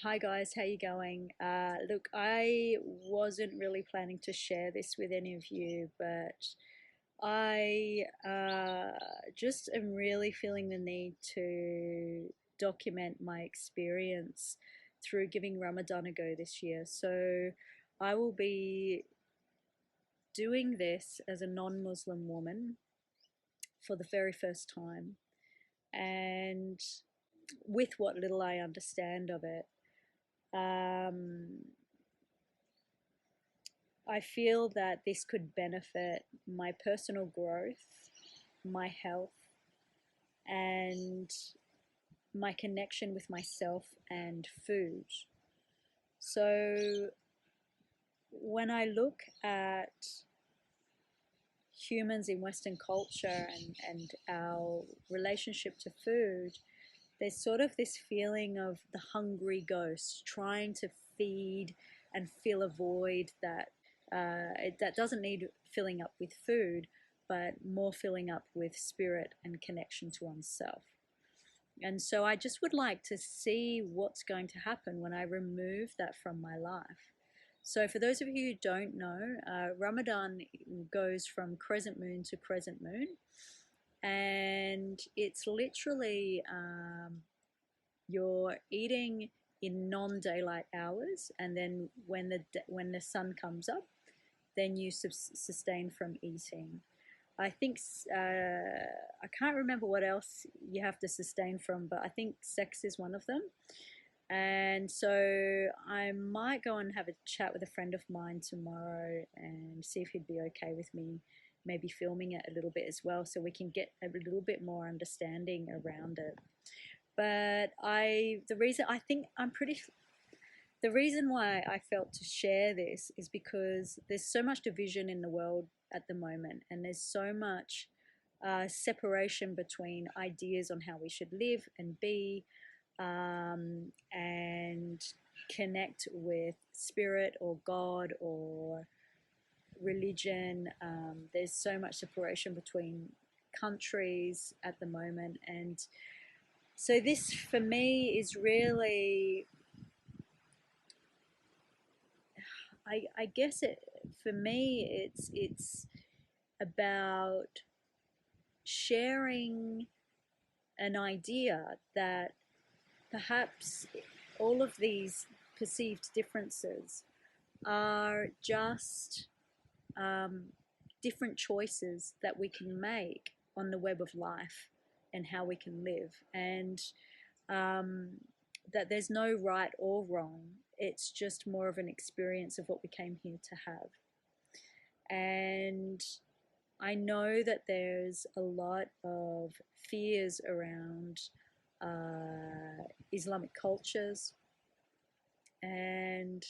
Hi guys, how you going? Look, I wasn't really planning to share this with any of you, but I just am really feeling the need to document my experience through giving Ramadan a go this year. So I will be doing this as a non-Muslim woman for the very first time, and with what little I understand of it. Um, I feel that this could benefit my personal growth, my health, and my connection with myself and food. So, when I look at humans in Western culture and our relationship to food, there's sort of this feeling of the hungry ghost trying to feed and fill a void that doesn't need filling up with food, but more filling up with spirit and connection to oneself. And so I just would like to see what's going to happen when I remove that from my life. So, for those of you who don't know, Ramadan goes from crescent moon to crescent moon, and it's literally you're eating in non-daylight hours, and then when the sun comes up, then you sustain from eating. I think I can't remember what else you have to sustain from, but I think sex is one of them. And so I might go and have a chat with a friend of mine tomorrow and see if he'd be okay with me maybe filming it a little bit as well, so we can get a little bit more understanding around it. But the reason I think I'm pretty the reason why I felt to share this is because there's so much division in the world at the moment, and there's so much separation between ideas on how we should live and be, and connect with spirit or God or religion. There's so much separation between countries at the moment, and so this for me is really, I guess it for me it's about sharing an idea that perhaps all of these perceived differences are just um, different choices that we can make on the web of life and how we can live, and um, that there's no right or wrong. It's just more of an experience of what we came here to have. And I know that there's a lot of fears around Islamic cultures, and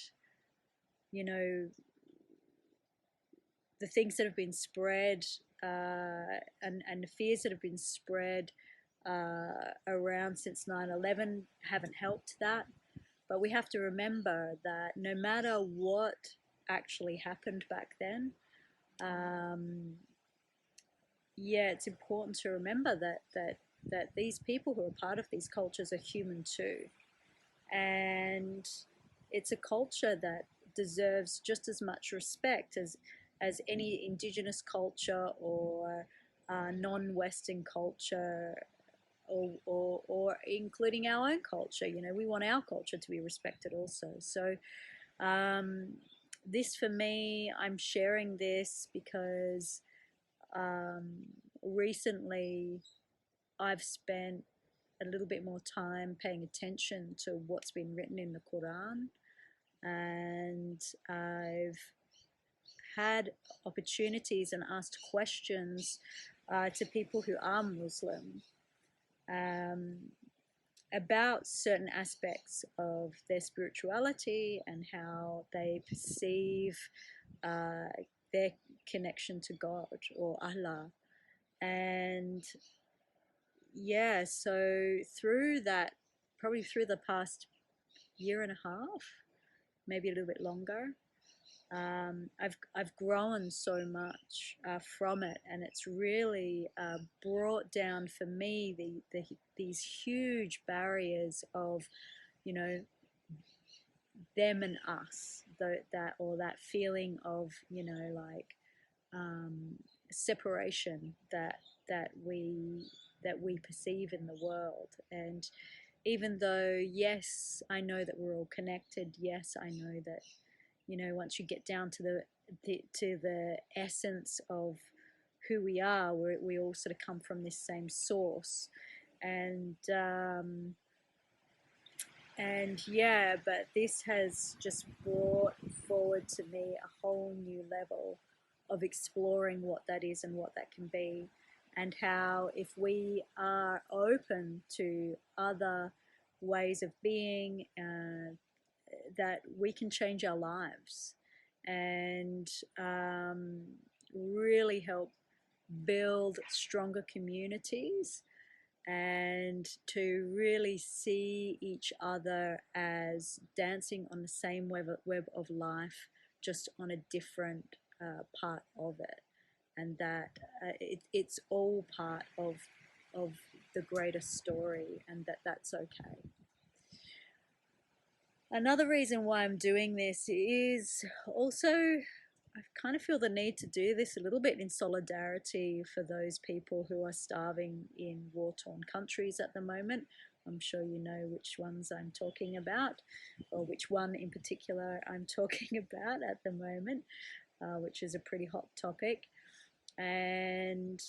you know the things that have been spread, and the fears that have been spread around since 9/11 haven't helped that. But we have to remember that no matter what actually happened back then, um, yeah, it's important to remember that these people who are part of these cultures are human too, and it's a culture that deserves just as much respect as any indigenous culture or non-Western culture, or including our own culture. We want our culture to be respected also. So um, this for me, I'm sharing this because um, recently I've spent a little bit more time paying attention to what's been written in the Quran, and I've had opportunities and asked questions to people who are Muslim, um, about certain aspects of their spirituality and how they perceive uh, their connection to God or Allah. And yeah, so through that, probably through the past year and a half, maybe a little bit longer, I've grown so much from it, and it's really brought down for me these huge barriers of, you know, them and us, that or that feeling of, like, um, separation that we perceive in the world. And even though, yes, I know that we're all connected, yes, I know that, once you get down to the essence of who we are, we all sort of come from this same source. And yeah, but this has just brought forward to me a whole new level of exploring what that is and what that can be, and how if we are open to other ways of being, that we can change our lives and really help build stronger communities, and to really see each other as dancing on the same web of life, just on a different part of it, and that it's all part of the greater story, and that's okay. Another reason why I'm doing this is also, I kind of feel the need to do this a little bit in solidarity for those people who are starving in war-torn countries at the moment. I'm sure you know which ones I'm talking about, or which one in particular I'm talking about at the moment, which is a pretty hot topic. And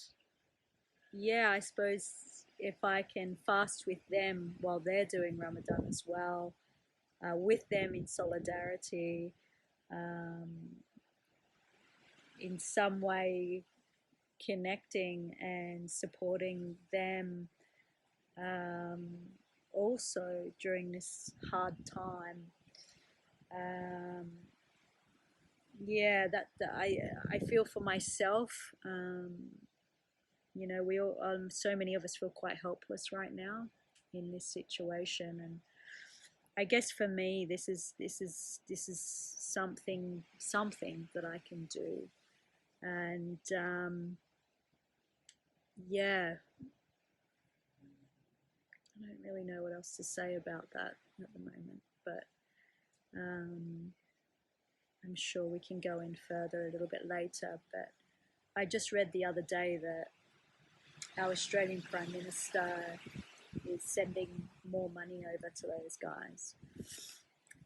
yeah, I suppose if I can fast with them while they're doing Ramadan as well, with them in solidarity, um, in some way connecting and supporting them, um, also during this hard time. Um, yeah, that I feel for myself. We all, so many of us feel quite helpless right now in this situation, and I guess for me, this is something that I can do. And yeah, I don't really know what else to say about that at the moment, but um, I'm sure we can go in further a little bit later. But I just read the other day that our Australian Prime Minister is sending more money over to those guys.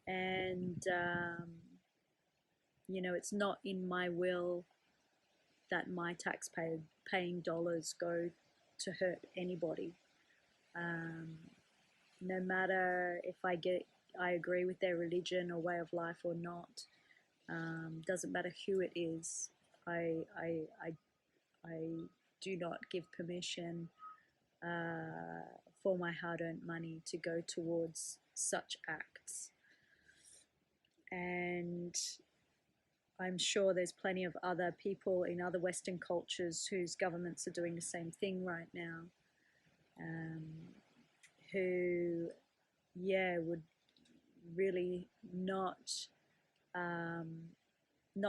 And, it's not in my will that my tax-paying dollars go to hurt anybody. Um, no matter if I agree with their religion or way of life or not. Doesn't matter who it is. I do not give permission for my hard-earned money to go towards such acts. And I'm sure there's plenty of other people in other Western cultures whose governments are doing the same thing right now, um, who, yeah, would really not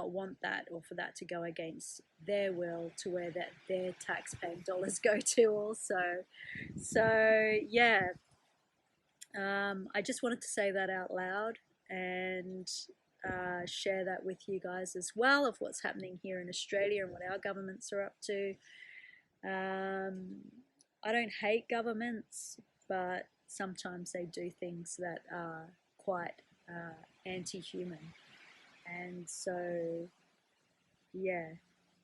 want that, or for that to go against their will, to where that their tax-paying dollars go to also. So yeah, I just wanted to say that out loud, and share that with you guys as well, of what's happening here in Australia and what our governments are up to. I don't hate governments, but sometimes they do things that are quite anti-human. And so, yeah,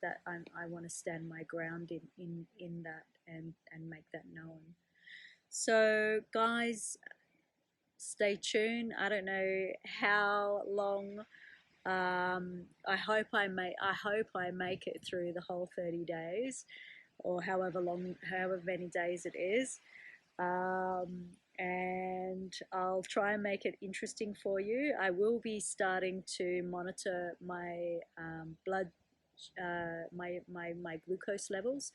that I want to stand my ground in that, and make that known. So, guys, stay tuned. I don't know how long. I hope I make it through the whole 30 days, or however many days it is. And I'll try and make it interesting for you. I will be starting to monitor my blood, my glucose levels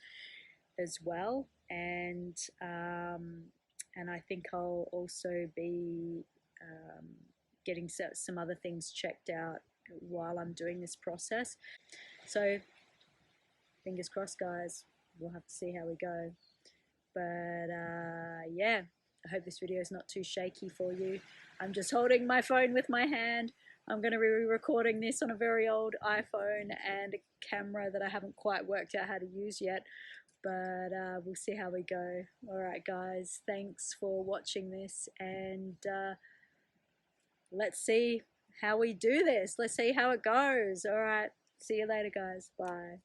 as well, and I think I'll also be getting some other things checked out while I'm doing this process. So fingers crossed, guys. We'll have to see how we go. But yeah, I hope this video is not too shaky for you. I'm just holding my phone with my hand. I'm going to be recording this on a very old iPhone and a camera that I haven't quite worked out how to use yet, but we'll see how we go. All right, guys, thanks for watching this, and let's see how we do this. Let's see how it goes. All right, see you later, guys. Bye.